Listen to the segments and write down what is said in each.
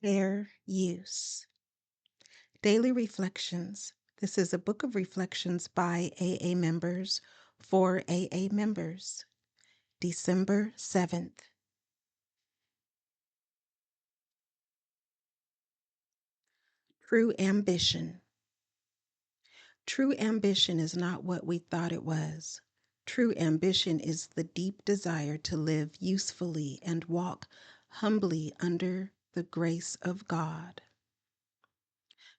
Fair use. Daily Reflections. This is a book of reflections by AA members for AA members. December 7th. True ambition. True ambition is not what we thought it was. True ambition is the deep desire to live usefully and walk humbly under the grace of God.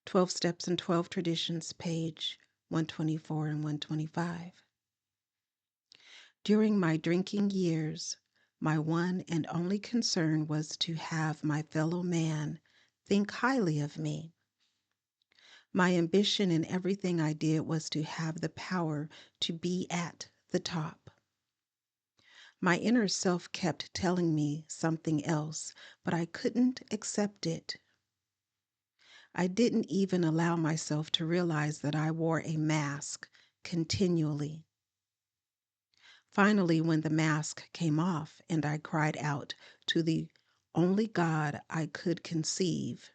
12 Steps and 12 Traditions, page 124 and 125. During my drinking years, my one and only concern was to have my fellow man think highly of me. My ambition in everything I did was to have the power to be at the top. My inner self kept telling me something else, but I couldn't accept it. I didn't even allow myself to realize that I wore a mask continually. Finally, when the mask came off and I cried out to the only God I could conceive,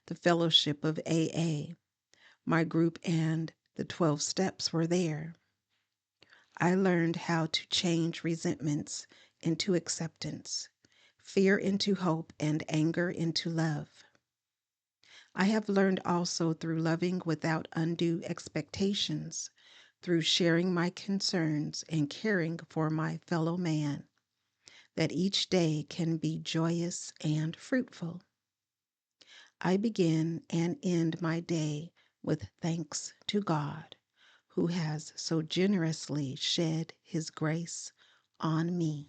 the fellowship of AA, my group, and the 12 steps were there. I learned how to change resentments into acceptance, fear into hope, and anger into love. I have learned also through loving without undue expectations, through sharing my concerns and caring for my fellow man, that each day can be joyous and fruitful. I begin and end my day with thanks to God, who has so generously shed his grace on me.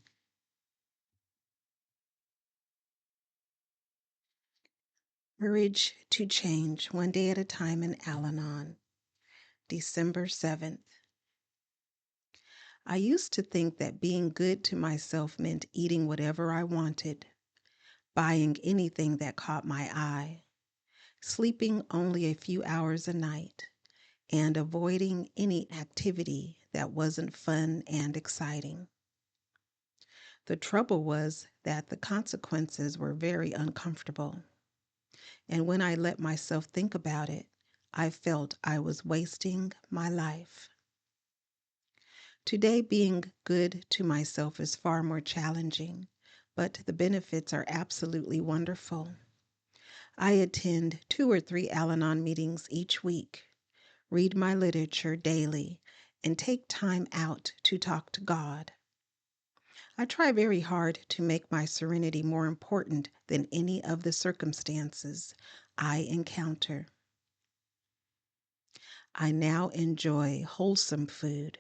Courage to Change, One Day at a Time in Al-Anon, December 7th. I used to think that being good to myself meant eating whatever I wanted, buying anything that caught my eye, sleeping only a few hours a night, and avoiding any activity that wasn't fun and exciting. The trouble was that the consequences were very uncomfortable. And when I let myself think about it, I felt I was wasting my life. Today, being good to myself is far more challenging, but the benefits are absolutely wonderful. I attend 2 or 3 Al-Anon meetings each week, read my literature daily, and take time out to talk to God. I try very hard to make my serenity more important than any of the circumstances I encounter. I now enjoy wholesome food,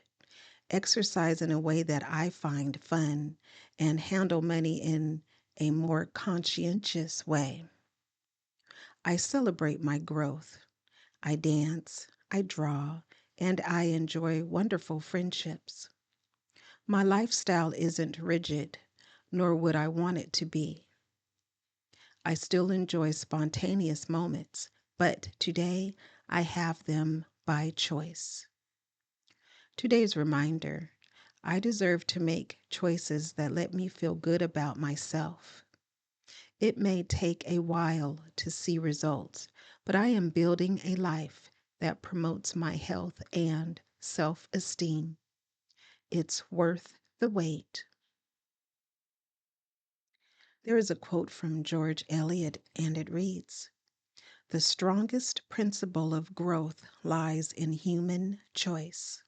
exercise in a way that I find fun, and handle money in a more conscientious way. I celebrate my growth. I dance, I draw, and I enjoy wonderful friendships. My lifestyle isn't rigid, nor would I want it to be. I still enjoy spontaneous moments, but today I have them by choice. Today's reminder: I deserve to make choices that let me feel good about myself. It may take a while to see results, but I am building a life that promotes my health and self-esteem. It's worth the wait. There is a quote from George Eliot, and it reads, "The strongest principle of growth lies in human choice."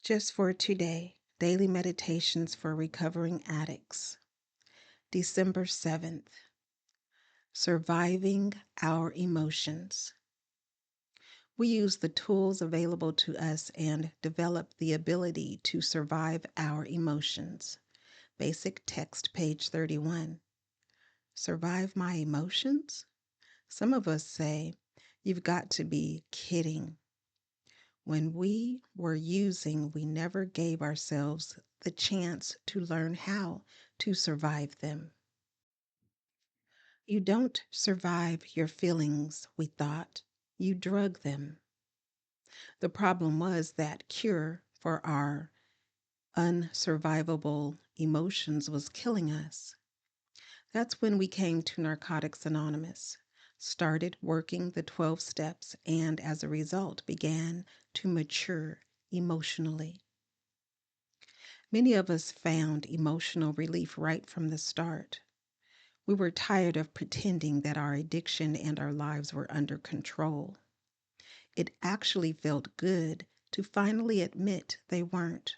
Just for today, Daily Meditations for Recovering Addicts, December 7th. Surviving our emotions. We use the tools available to us and develop the ability to survive our emotions. Basic text, page 31. Survive my emotions? Some of us say, "You've got to be kidding." When we were using, we never gave ourselves the chance to learn how to survive them. You don't survive your feelings, we thought. You drug them. The problem was that cure for our unsurvivable emotions was killing us. That's when we came to Narcotics Anonymous, started working the 12 steps, and as a result began to mature emotionally. Many of us found emotional relief right from the start. We were tired of pretending that our addiction and our lives were under control. It actually felt good to finally admit they weren't.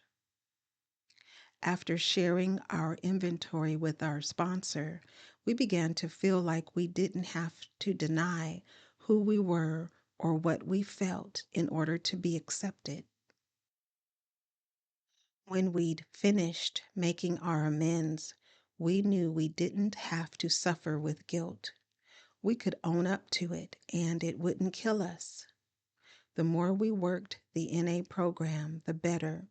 After sharing our inventory with our sponsor, we began to feel like we didn't have to deny who we were or what we felt in order to be accepted. When we'd finished making our amends, we knew we didn't have to suffer with guilt. We could own up to it and it wouldn't kill us. The more we worked the NA program, the better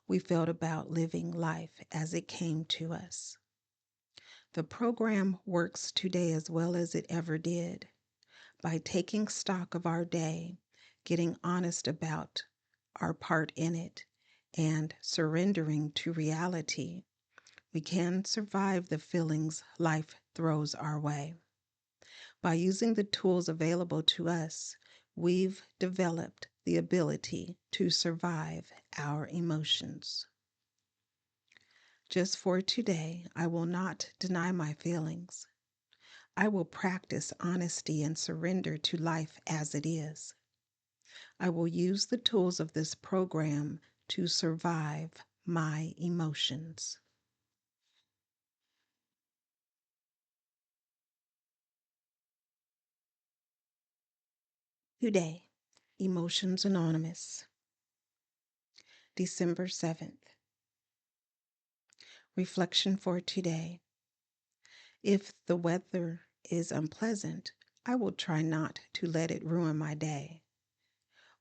we felt about living life as it came to us. The program works today as well as it ever did. By taking stock of our day, getting honest about our part in it, and surrendering to reality, we can survive the feelings life throws our way. By using the tools available to us, we've developed the ability to survive our emotions. Just for today, I will not deny my feelings. I will practice honesty and surrender to life as it is. I will use the tools of this program to survive my emotions. Today, Emotions Anonymous, December 7th. Reflection for today. If the weather is unpleasant, I will try not to let it ruin my day.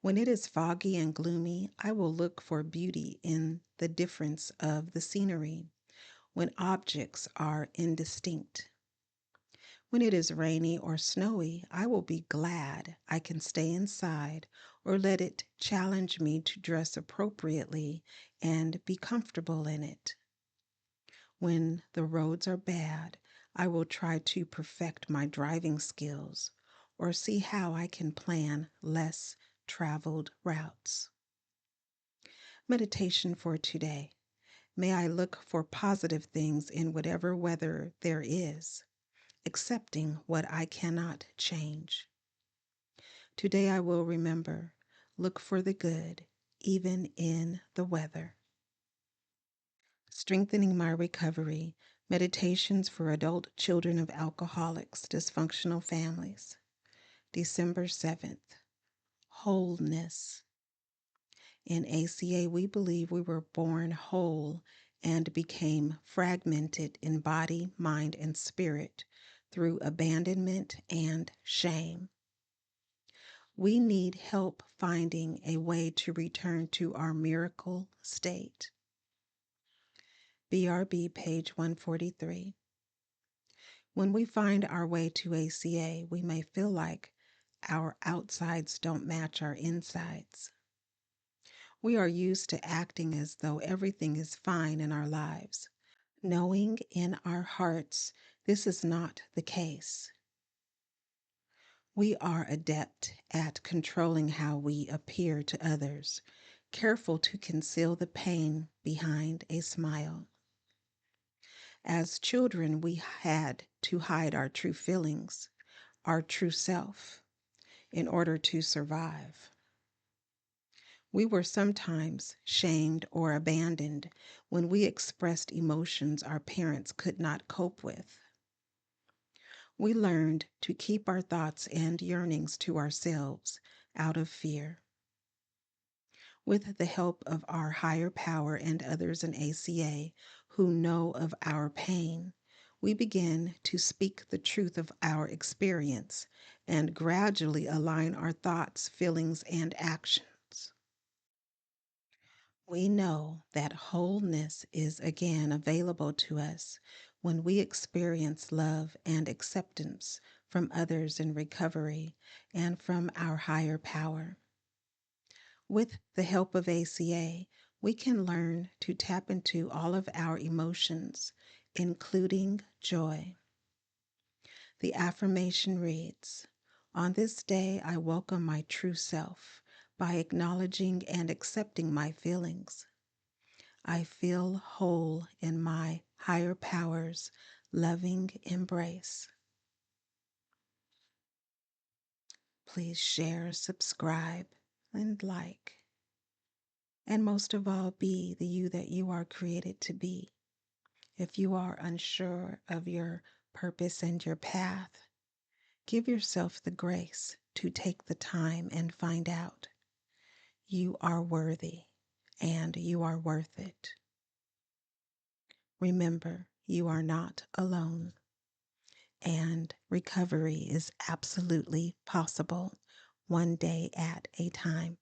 When it is foggy and gloomy, I will look for beauty in the difference of the scenery when objects are indistinct. When it is rainy or snowy, I will be glad I can stay inside or let it challenge me to dress appropriately and be comfortable in it. When the roads are bad, I will try to perfect my driving skills or see how I can plan less traveled routes. Meditation for today. May I look for positive things in whatever weather there is, accepting what I cannot change. Today I will remember, look for the good, even in the weather. Strengthening my recovery, meditations for adult children of alcoholics, dysfunctional families. December 7th, wholeness. In ACA, we believe we were born whole and became fragmented in body, mind, and spirit through abandonment and shame. We need help finding a way to return to our miracle state. BRB, page 143. When we find our way to ACA, we may feel like our outsides don't match our insides. We are used to acting as though everything is fine in our lives, knowing in our hearts this is not the case. We are adept at controlling how we appear to others, careful to conceal the pain behind a smile. As children, we had to hide our true feelings, our true self, in order to survive. We were sometimes shamed or abandoned when we expressed emotions our parents could not cope with. We learned to keep our thoughts and yearnings to ourselves out of fear. With the help of our higher power and others in ACA who know of our pain, we begin to speak the truth of our experience and gradually align our thoughts, feelings, and actions. We know that wholeness is again available to us when we experience love and acceptance from others in recovery and from our higher power. With the help of ACA, we can learn to tap into all of our emotions, including joy. The affirmation reads, "On this day, I welcome my true self by acknowledging and accepting my feelings. I feel whole in my higher power's loving embrace." Please share, subscribe, and like. And most of all, be the you that you are created to be. If you are unsure of your purpose and your path, give yourself the grace to take the time and find out. You are worthy and you are worth it. Remember, you are not alone, and recovery is absolutely possible, one day at a time.